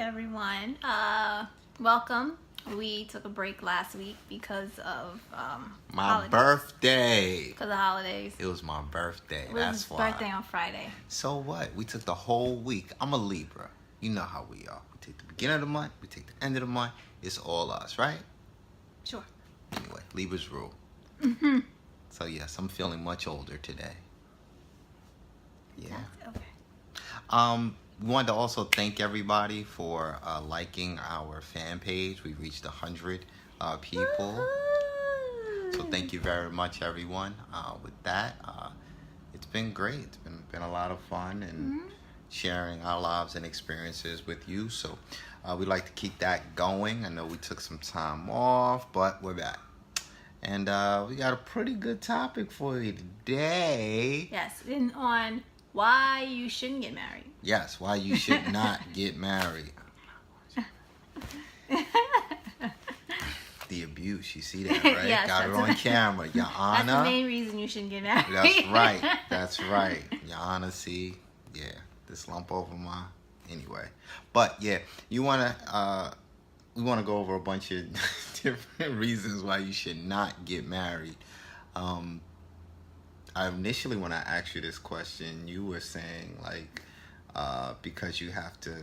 everyone. Welcome. We took a break last week because of my holidays. birthday. Because of holidays. It was my birthday. It was That's his why. birthday on Friday. So what? We took the whole week. I'm a Libra. You know how we are. We take the beginning of the month. We take the end of the month. It's all us, right? Sure. Anyway, Libra's rule. Mm-hmm. So yes, I'm feeling much older today. Yeah. Okay. We wanted to also thank everybody for liking our fan page. We reached 100 people. Woo-hoo! So thank you very much, everyone. With that, it's been great. It's been a lot of fun and sharing our lives and experiences with you. So we'd like to keep that going. I know we took some time off, but we're back. And we got a pretty good topic for you today. Yes, and on why you shouldn't get married. Yes, why you should not get married. The abuse, you see that, right? Yes, got it on camera. Your Honor. That's the main reason you shouldn't get married. That's right. That's right. Your Honor, see, yeah, this lump over my. Anyway, but yeah, we want to go over a bunch of different reasons why you should not get married. Initially, when I asked you this question, you were saying like because you have to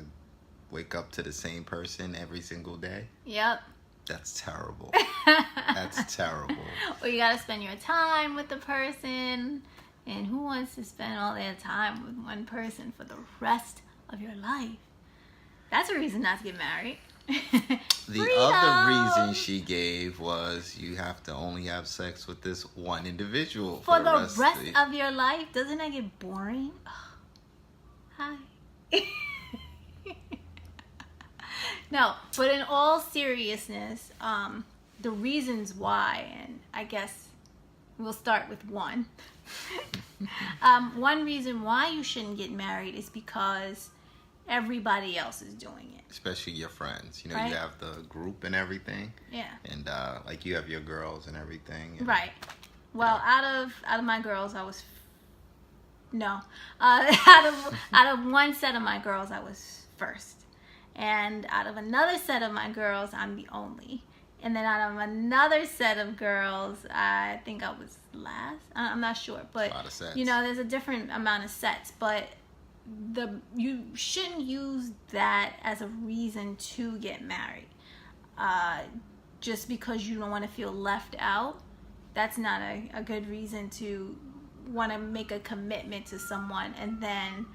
wake up to the same person every single day. Yep. That's terrible. That's terrible. Or you gotta spend your time with the person, and who wants to spend all their time with one person for the rest of your life? That's a reason not to get married. The other reason she gave was you have to only have sex with this one individual for the rest of your life. Doesn't that get boring? Hi. No, but in all seriousness, the reasons why, and I guess we'll start with one. One reason why you shouldn't get married is because everybody else is doing it. Especially your friends. You know, right? You have the group and everything. Yeah. And like you have your girls and everything. And, right. Well, out of my girls, I was out of one set of my girls, I was first. And out of another set of my girls, I'm the only. And then out of another set of girls, I think I was last. I'm not sure, but a lot of sets. You know, there's a different amount of sets, but you shouldn't use that as a reason to get married. Just because you don't want to feel left out, that's not a good reason to want to make a commitment to someone and then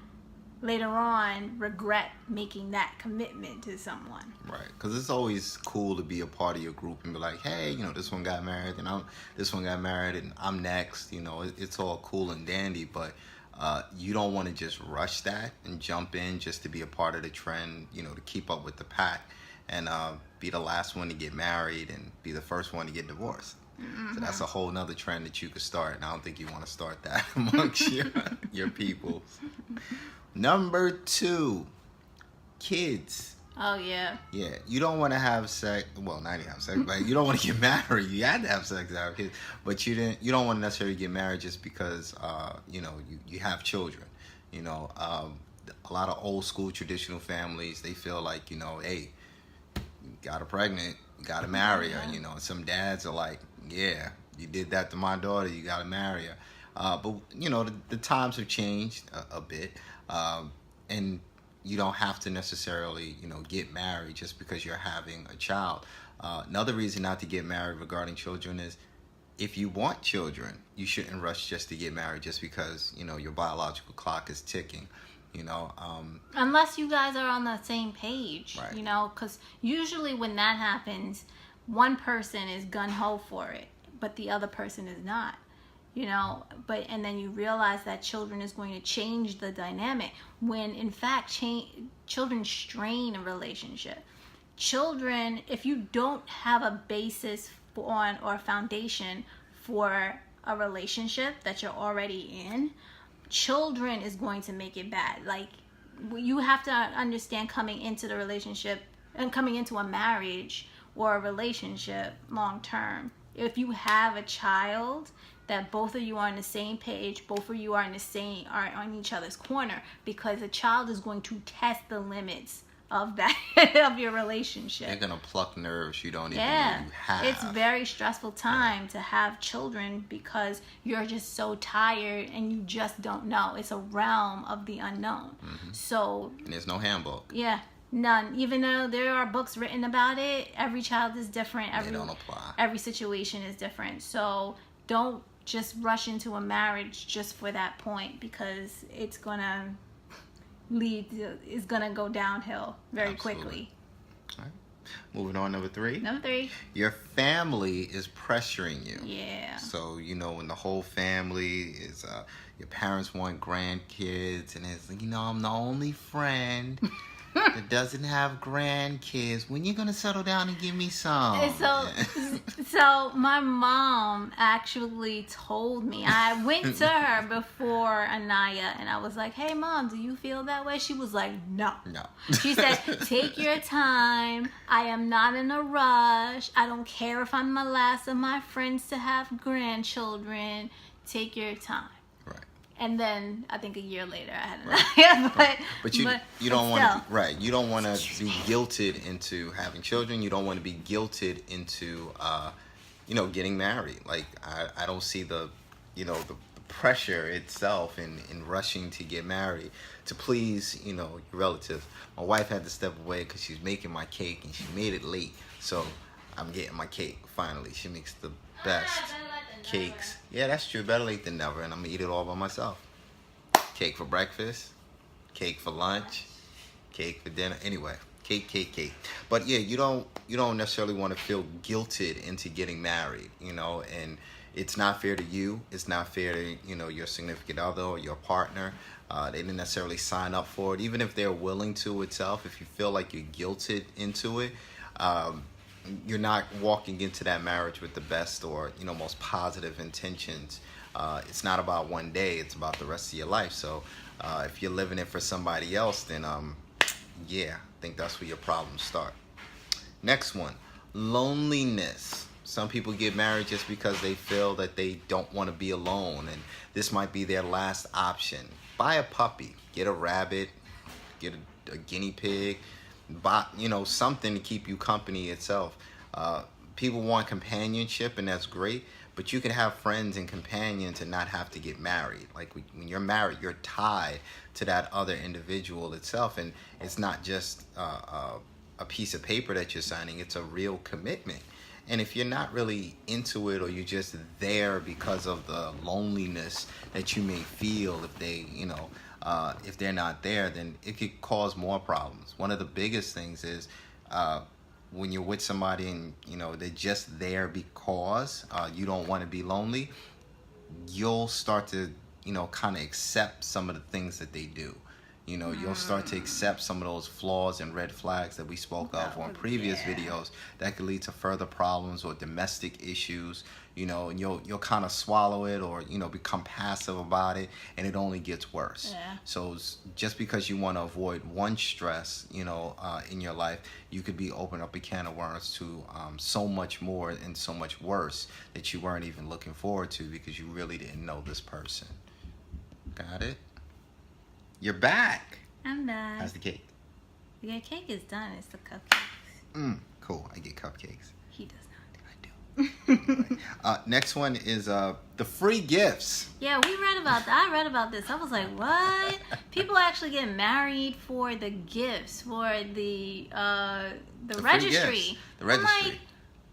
later on regret making that commitment to someone. Right, because it's always cool to be a part of your group and be like, hey, you know, this one got married and this one got married and I'm next. You know, it's all cool and dandy, but you don't want to just rush that and jump in just to be a part of the trend, you know, to keep up with the pack and be the last one to get married and be the first one to get divorced. Mm-hmm. So that's a whole nother trend that you could start, and I don't think you want to start that amongst your people. Number 2, kids. Oh, yeah. Yeah, you don't want to have sex. Well, not even have sex, but you don't want to get married. You had to have sex to have kids, but you don't want to necessarily get married just because you know you have children. You know, a lot of old school traditional families, they feel like, you know, hey, you got her pregnant, you got to marry her. You know, some dads are like, yeah, you did that to my daughter, you got to marry her. But you know, the times have changed a bit. And you don't have to necessarily, you know, get married just because you're having a child. Another reason not to get married regarding children is if you want children, you shouldn't rush just to get married just because, you know, your biological clock is ticking, you know. Unless you guys are on the same page, right. You know, because usually when that happens, one person is gun-ho for it, but the other person is not. You know, and then you realize that children is going to change the dynamic when in fact children strain a relationship. Children, if you don't have a basis or a foundation for a relationship that you're already in, children is going to make it bad. Like, you have to understand coming into the relationship and coming into a marriage or a relationship long term. If you have a child, that both of you are on the same page, both of you are on each other's corner, because a child is going to test the limits of that of your relationship. They're gonna pluck nerves you don't even know Yeah, you have. it's very stressful time to have children because you're just so tired and you just don't know. It's a realm of the unknown. So And there's no handbook. yeah, none. Even though there are books written about it, every child is different. They don't apply. Every situation is different. So don't just rush into a marriage just for that point, because it's gonna it's gonna go downhill very Absolutely. quickly. All right. Moving on, number 3. Number 3. Your family is pressuring you. Yeah. So, when the whole family is, your parents want grandkids, and it's, I'm the only friend that doesn't have grandkids. When you gonna settle down and give me some? So my mom actually told me. I went to her before Anaya, and I was like, "Hey, Mom, do you feel that way?" She was like, "No." No. She said, "Take your time. I am not in a rush. I don't care if I'm the last of my friends to have grandchildren. Take your time." Right. And then I think a year later I had Anaya, but you don't want to, right? You don't want to be guilted into having children. You don't want to be guilted into getting married. Like I don't see the pressure itself in rushing to get married to please your relatives. My wife had to step away because she's making my cake and she made it late, so I'm getting my cake finally. She makes the best cakes. Yeah, that's true. Better late than never. And I'm gonna eat it all by myself. Cake for breakfast, cake for lunch, cake for dinner. Anyway, cake. But yeah, you don't necessarily want to feel guilted into getting married, and it's not fair to you. It's not fair to your significant other or your partner. They didn't necessarily sign up for it. Even if they're willing to itself, if you feel like you're guilted into it, you're not walking into that marriage with the best or most positive intentions. It's not about one day, it's about the rest of your life. So if you're living it for somebody else, then I think that's where your problems start. Next one, loneliness. Some people get married just because they feel that they don't want to be alone, and this might be their last option. Buy a puppy, get a rabbit, get a guinea pig, buy something to keep you company itself. People want companionship, and that's great, but you can have friends and companions and not have to get married. Like when you're married, you're tied to that other individual itself, and it's not just a piece of paper that you're signing. It's a real commitment. And if you're not really into it, or you're just there because of the loneliness that you may feel if they, if they're not there, then it could cause more problems. One of the biggest things is when you're with somebody and they're just there because you don't want to be lonely, you'll start to kind of accept some of the things that they do. You'll start to accept some of those flaws and red flags that we spoke of on previous videos that could lead to further problems or domestic issues, and you'll kind of swallow it or, become passive about it, and it only gets worse. Yeah. So just because you want to avoid one stress, in your life, you could be opening up a can of worms to so much more and so much worse that you weren't even looking forward to because you really didn't know this person. Got it? You're back. I'm back. How's the cake? The cake is done. It's the cupcakes. Cool. I get cupcakes. He does I do. Next one is the free gifts. Yeah, we read about that. I read about this. I was like, what? People actually get married for the gifts, for the registry. The registry. I'm like,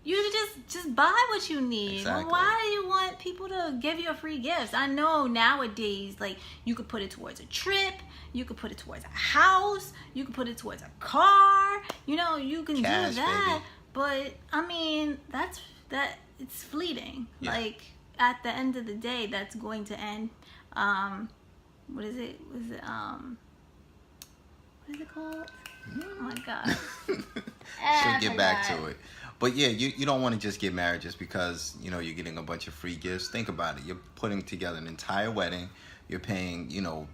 you just buy what you need. Exactly. Why do you want people to give you a free gift? I know nowadays, like, you could put it towards a trip, you could put it towards a house, you could put it towards a car. You can Cash, do that. baby. But I mean, it's fleeting. Yeah. Like, at the end of the day, that's going to end. What is it? What is it called? Oh my god. She'll get back to it. But yeah, you don't want to just get married just because you're getting a bunch of free gifts. Think about it. You're putting together an entire wedding. You're paying $45,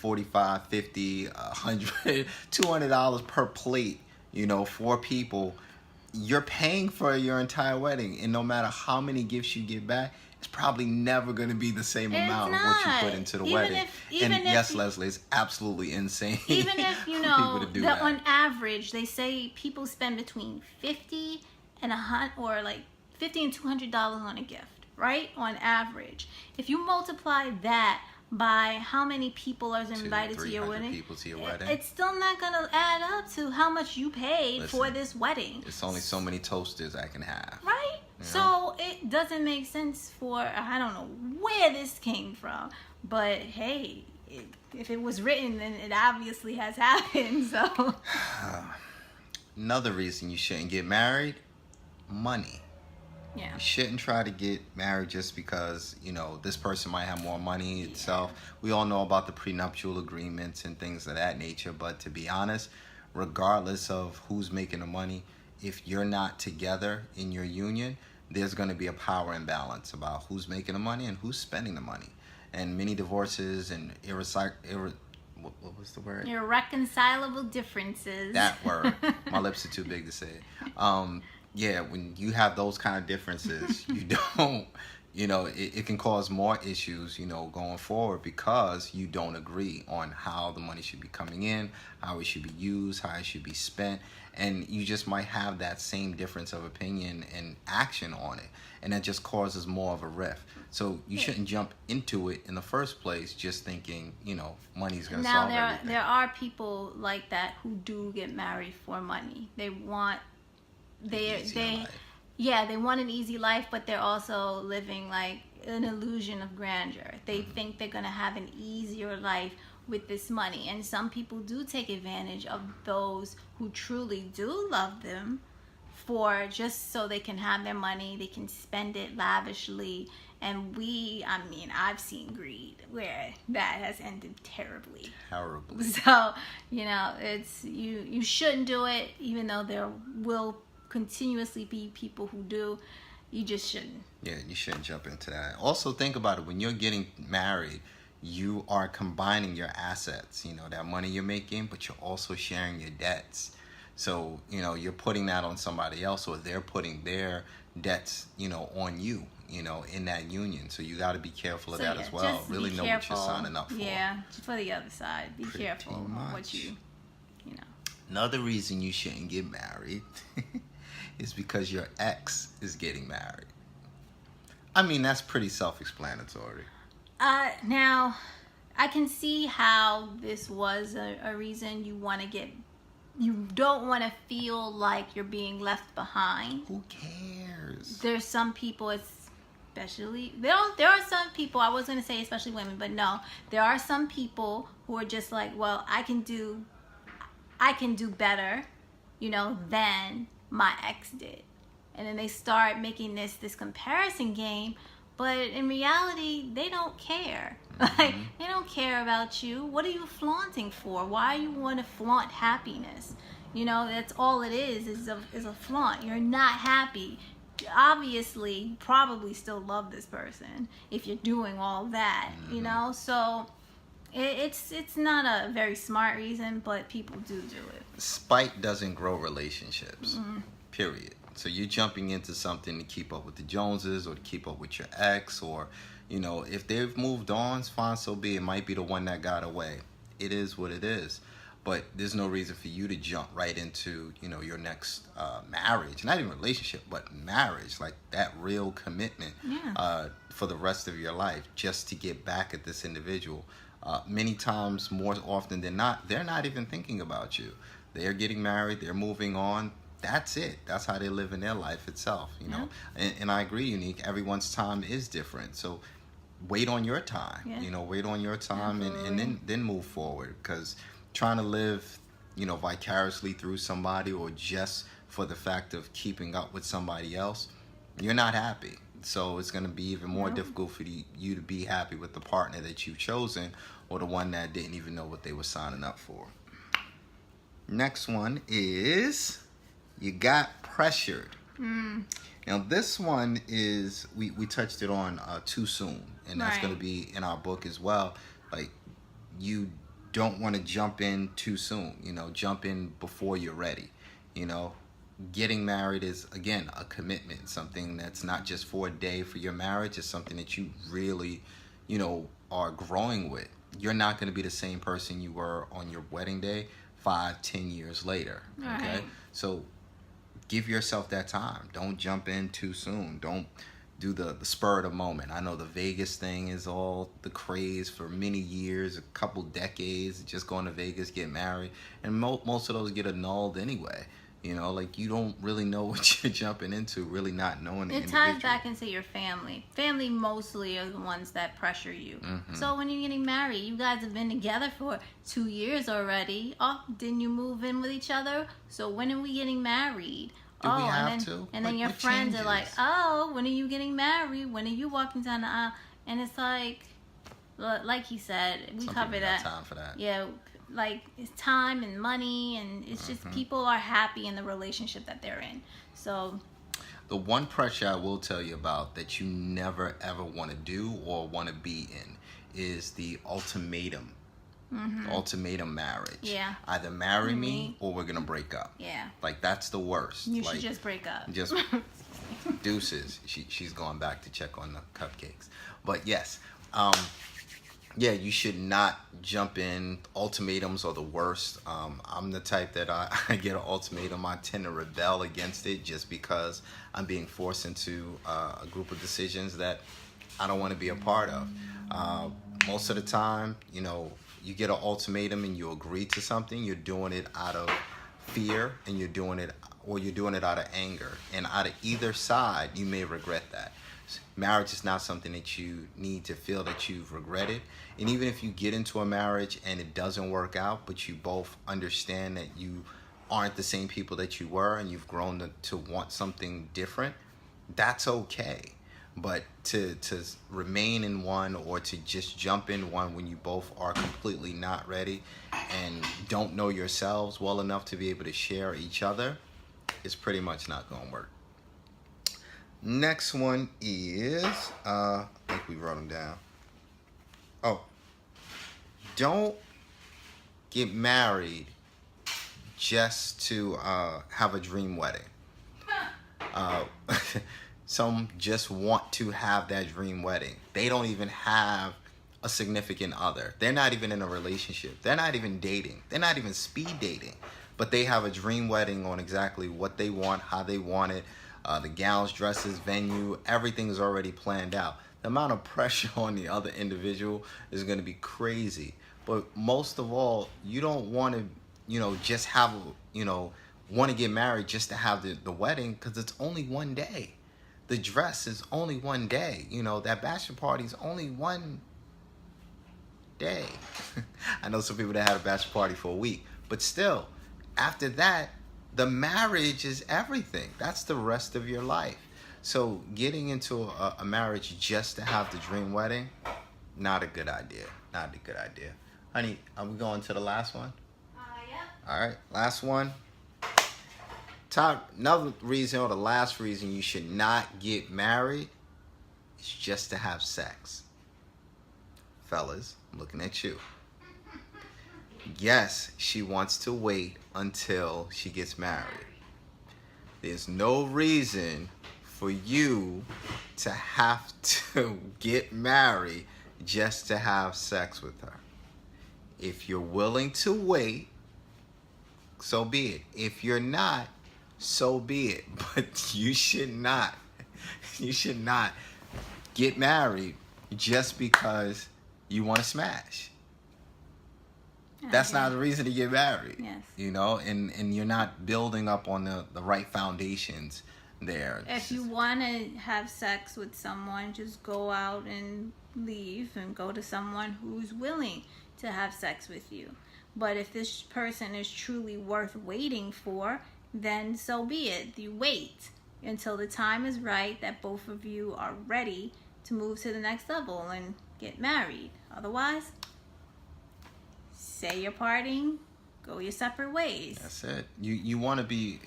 $50, $100, $200 per plate. 4 people. You're paying for your entire wedding, and no matter how many gifts you get back, it's probably never going to be the same It's amount of what you put into the wedding. Even And if yes, Leslie, it's absolutely insane. Even if for people to do that. on average, they say people spend between $50 and $200 on a gift, right? On average, if you multiply that by how many people are invited to your wedding, people to your wedding, it's still not gonna add up to how much you paid for this wedding. It's only so many toasters I can have, right? So it doesn't make sense for, I don't know where this came from, but hey, if it was written, then it obviously has happened. So another reason you shouldn't get married, money. Yeah. You shouldn't try to get married just because, this person might have more money itself. We all know about the prenuptial agreements and things of that nature, but to be honest, regardless of who's making the money, if you're not together in your union, there's going to be a power imbalance about who's making the money and who's spending the money. And many divorces and what was the word? Irreconcilable differences. That word. My lips are too big to say it. Yeah, when you have those kind of differences, you don't, it can cause more issues, going forward because you don't agree on how the money should be coming in, how it should be used, how it should be spent. And you just might have that same difference of opinion and action on it. And that just causes more of a rift. So you shouldn't jump into it in the first place just thinking, money's going to solve everything. There are people like that who do get married for money. They want they want an easy life, but they're also living like an illusion of grandeur. They think they're going to have an easier life with this money, and some people do take advantage of those who truly do love them for just so they can have their money, they can spend it lavishly. And I've seen greed where that has ended terribly. So, it's you shouldn't do it, even though there will continuously be people who do. You just shouldn't. Yeah, you shouldn't jump into that. Also, think about it. When you're getting married, you are combining your assets, that money you're making, but you're also sharing your debts. So, you're putting that on somebody else, or they're putting their debts, on you, in that union. So you got to be careful of that as well. Really know what you're signing up for. Yeah, for the other side. Be careful on what you know. Another reason you shouldn't get married is because your ex is getting married. That's pretty self-explanatory. Now, I can see how this was a reason you don't want to feel like you're being left behind. Who cares? There's some people, especially, there are some people, I was going to say especially women, but no, there are some people who are just like, well, I can do better, than my ex did. And then they start making this comparison game, but in reality, they don't care. Like, they don't care about you. What are you flaunting for? Why you want to flaunt happiness? That's all it is a flaunt. You're not happy. Obviously, you probably still love this person if you're doing all that, So it's not a very smart reason, but people do it. Spite doesn't grow relationships, period. So you're jumping into something to keep up with the Joneses or to keep up with your ex, or, if they've moved on, fine, so be it. It might be the one that got away. It is what it is. But there's no reason for you to jump right into, your next marriage. Not even relationship, but marriage. Like that real commitment for the rest of your life just to get back at this individual. Many times, more often than not, they're not even thinking about you. They're getting married. They're moving on. That's it. That's how they live in their life itself, And I agree, Unique. Everyone's time is different. So wait on your time. Wait on your time and then move forward. Because trying to live, vicariously through somebody or just for the fact of keeping up with somebody else, you're not happy. So it's going to be even more difficult for you to be happy with the partner that you've chosen or the one that didn't even know what they were signing up for. Next one is you got pressured. Now this one is, we touched it on too soon, and that's going to be in our book as well. Like, you don't want to jump in too soon, jump in before you're ready. getting married is, again, a commitment, something that's not just for a day for your marriage. It's something that you really, are growing with. You're not going to be the same person you were on your wedding day 5-10 years later. Okay. Right. So give yourself that time. Don't jump in too soon. Don't do the spur of the moment. I know the Vegas thing is all the craze for many years, a couple decades, just going to Vegas, get married, and most of those get annulled anyway. Like, you don't really know what you're jumping into, really not knowing the individual. It ties back into your family. Family mostly are the ones that pressure you. Mm-hmm. So when you're getting married, you guys have been together for 2 years already. Oh, didn't you move in with each other? So when are we getting married? Do we have and then, to? And then your What friends changes? are like, oh, when are you getting married? When are you walking down the aisle? And it's like he said, we Some covered people got that. time for that. Yeah, like it's time and money, and it's just people are happy in the relationship that they're in. So the one pressure I will tell you about that you never ever want to do or want to be in is the ultimatum. Ultimatum marriage. Yeah. Either marry me or we're gonna break up. Yeah. Like, that's the worst. You should just break up. Just deuces. She's going back to check on the cupcakes. But yes, yeah, you should not jump in. Ultimatums are the worst. I'm the type that I get an ultimatum, I tend to rebel against it just because I'm being forced into a group of decisions that I don't want to be a part of. Most of the time, you get an ultimatum and you agree to something, you're doing it out of fear, and you're doing it out of anger. And out of either side, you may regret that. Marriage is not something that you need to feel that you've regretted. And even if you get into a marriage and it doesn't work out, but you both understand that you aren't the same people that you were and you've grown to want something different, that's okay. But to remain in one, or to just jump in one when you both are completely not ready and don't know yourselves well enough to be able to share each other, is pretty much not going to work. Next one is, I think we wrote them down. Oh, don't get married just to have a dream wedding. Some just want to have that dream wedding. They don't even have a significant other. They're not even in a relationship. They're not even dating. They're not even speed dating. But they have a dream wedding on exactly what they want, how they want it. The gowns, dresses, venue, everything is already planned out. The amount of pressure on the other individual is going to be crazy. But most of all, you don't want to, just have, want to get married just to have the wedding, because it's only one day. The dress is only one day. That bachelor party is only one day. I know some people that had a bachelor party for a week, but still, after that, the marriage is everything. That's the rest of your life. So getting into a marriage just to have the dream wedding, not a good idea. Not a good idea. Honey, are we going to the last one? Yeah. All right, last one. Another reason, or the last reason you should not get married, is just to have sex. Fellas, I'm looking at you. Yes, she wants to wait until she gets married. There's no reason for you to have to get married just to have sex with her. If you're willing to wait, so be it. If you're not, so be it. But you should not get married just because you want to smash. That's not the reason to get married. Yes. And you're not building up on the right foundations there. If you want to have sex with someone, just go out and leave and go to someone who's willing to have sex with you. But if this person is truly worth waiting for, then so be it. You wait until the time is right that both of you are ready to move to the next level and get married. Otherwise, say you're parting, go your separate ways. That's it. You want to be,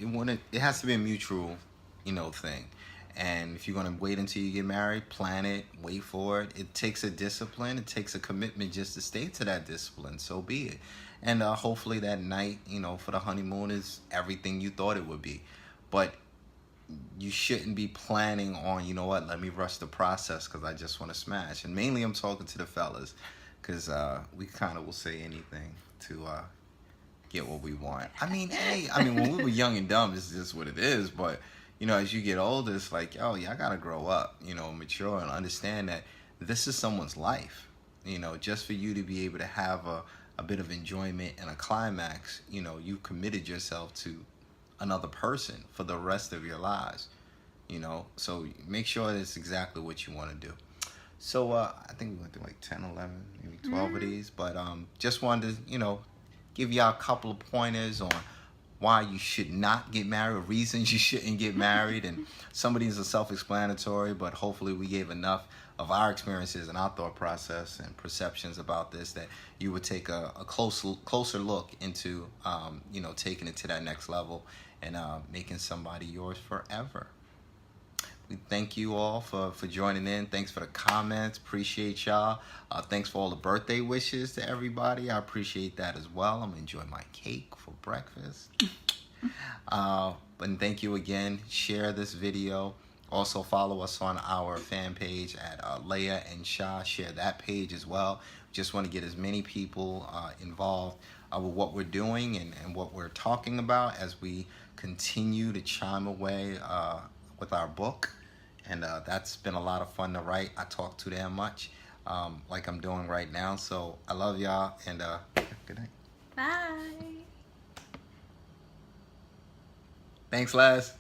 it has to be a mutual, thing. And if you're going to wait until you get married, plan it, wait for it. It takes a discipline. It takes a commitment just to stay to that discipline. So be it. And hopefully that night, for the honeymoon is everything you thought it would be. but you shouldn't be planning on, you know what, let me rush the process because I just want to smash. And mainly I'm talking to the fellas, because we kind of will say anything to get what we want. I mean, hey, when we were young and dumb, it's just what it is. But, you know, as you get older, it's like, oh, yeah, I got to grow up, you know, mature and understand that this is someone's life. You know, just for you to be able to have a bit of enjoyment and a climax, you know, you've committed yourself to another person for the rest of your lives, you know. So make sure that's exactly what you want to do. So I think we went through like 10, 11, maybe 12 of these, but just wanted to, you know, give y'all a couple of pointers on why you should not get married, or reasons you shouldn't get married. And some of these are self-explanatory, but hopefully we gave enough of our experiences and our thought process and perceptions about this that you would take a closer look into, you know, taking it to that next level and making somebody yours forever. We thank you all for joining in. Thanks for the comments. Appreciate y'all. Thanks for all the birthday wishes to everybody. I appreciate that as well. I'm enjoying my cake for breakfast. And thank you again. Share this video. Also follow us on our fan page at Leia and Shah. Share that page as well. Just want to get as many people involved with what we're doing and what we're talking about as we continue to chime away with our book. And that's been a lot of fun to write. I talk too damn much, like I'm doing right now. So I love y'all, and good night. Bye. Thanks, Les.